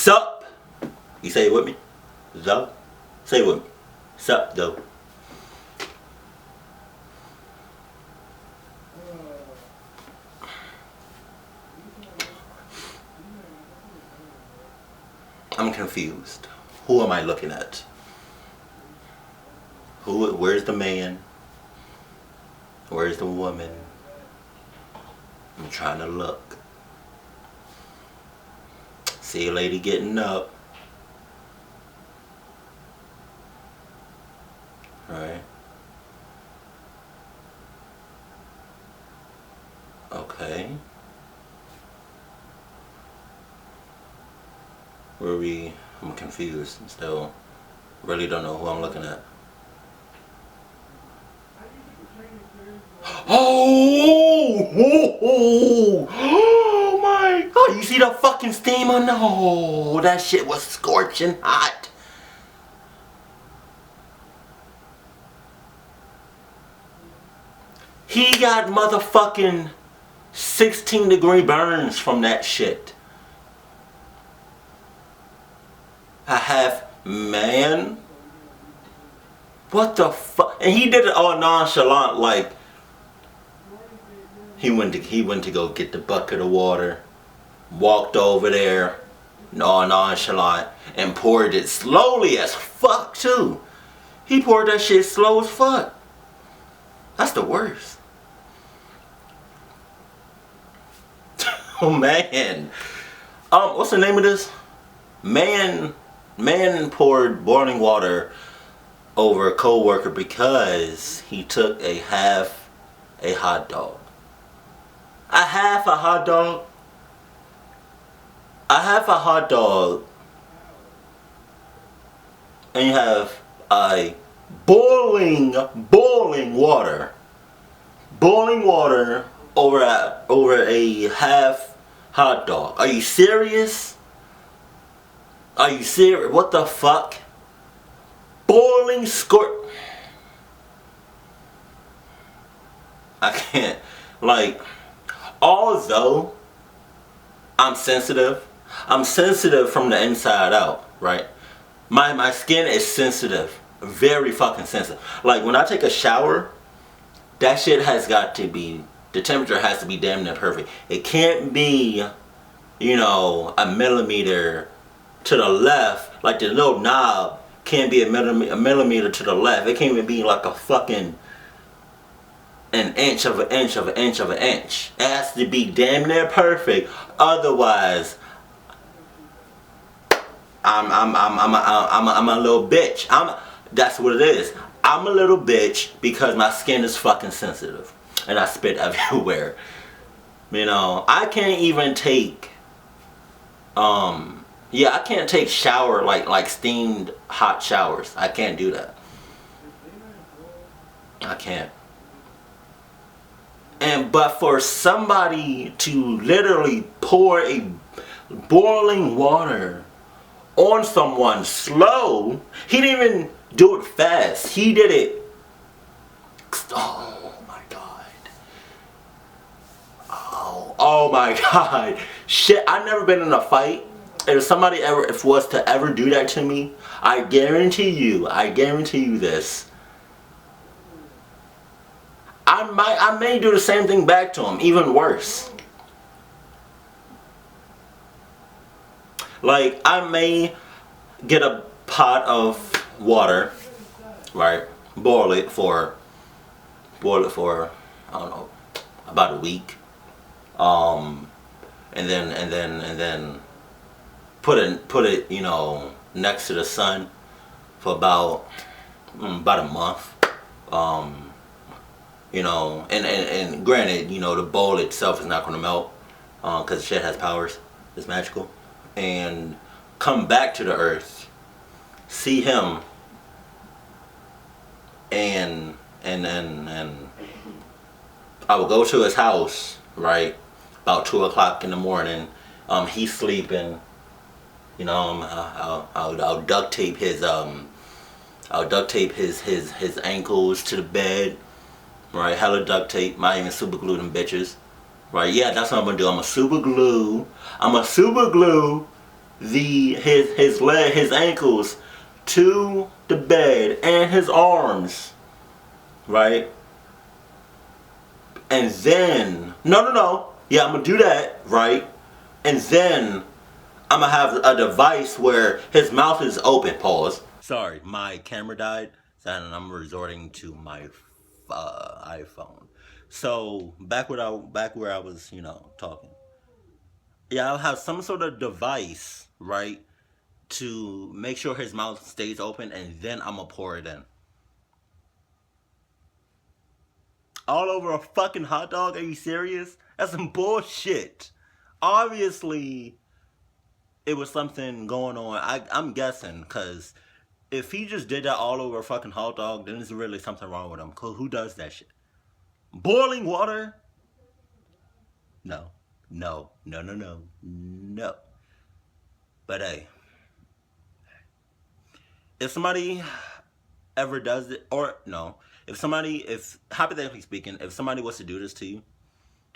Sup? You say it with me? Zo? Say it with me. Sup, though? I'm confused. Who am I looking at? Where's the man? Where's the woman? I'm trying to look. See a lady getting up. Right. Okay. I'm confused still. Really don't know who I'm looking at. Oh my god, you see the fucking steam on the hole? That shit was scorching hot. He got motherfucking 16-degree burns from that shit. A half man? What the fuck? And he did it all nonchalant, like he went to go get the bucket of water, walked over there, all nonchalant, and poured it slowly as fuck too. He poured that shit slow as fuck. That's the worst. Oh man. What's the name of this? Man poured boiling water over a co-worker because he took a half a hot dog. A half a hot dog? A half a hot dog. And you have a boiling water. Boiling water over a half hot dog. Are you serious? Are you serious? What the fuck? Boiling I can't. Like, although I'm sensitive from the inside out, right? My skin is sensitive. Very fucking sensitive. Like, when I take a shower, that shit has got to be, the temperature has to be damn near perfect. It can't be, you know, a millimeter to the left. Like, the little knob can't be a millimeter to the left. It can't even be like a fucking an inch of an inch of an inch of an inch. It has to be damn near perfect. Otherwise, I'm a little bitch. That's what it is. I'm a little bitch because my skin is fucking sensitive and I spit everywhere. You know, I can't even take I can't take shower like steamed hot showers. I can't do that. I can't. But for somebody to literally pour a boiling water on someone slow, he didn't even do it fast. He did it. Oh my god. Oh my god. Shit, I've never been in a fight. If somebody was to ever do that to me, I guarantee you this. I may do the same thing back to him, even worse. Like, I may get a pot of water, right? Boil it for I don't know, about a week. And then put it, you know, next to the sun for about a month. You know, and granted, you know, the bowl itself is not going to melt because the shit has powers. It's magical. And come back to the earth, see him, and I would go to his house, right, about 2 o'clock in the morning. He's sleeping. You know, I'll duct tape his his ankles to the bed. Right, hella duct tape, might even super glue them bitches. Right, yeah, that's what I'm gonna do. I'm gonna super glue his ankles to the bed and his arms, right? And then no, yeah, I'm gonna do that, right? And then I'm gonna have a device where his mouth is open. Pause. Sorry, my camera died, and I'm resorting to my iPhone. So back where I was, talking. Yeah, I'll have some sort of device, right, to make sure his mouth stays open, and then I'm gonna pour it in. All over a fucking hot dog? Are you serious? That's some bullshit. Obviously, it was something going on. I'm guessing, because if he just did that all over a fucking hot dog, then there's really something wrong with him. Cause who does that shit? Boiling water? No. No. No, no, no. No. But hey, if somebody ever does it, or no, if hypothetically speaking, if somebody was to do this to you,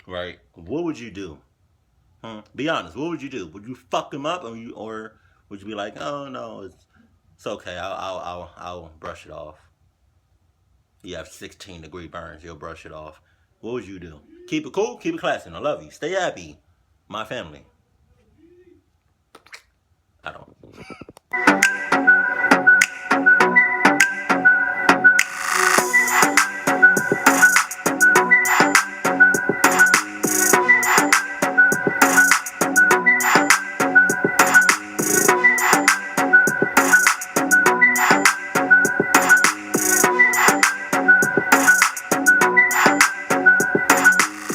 right, what would you do? Be honest, what would you do? Would you fuck him up, or would you be like, oh no, it's okay, I'll brush it off. You have 16-degree burns, you'll brush it off. What would you do? Keep it cool, keep it classy, I love you. Stay happy, my family. I don't.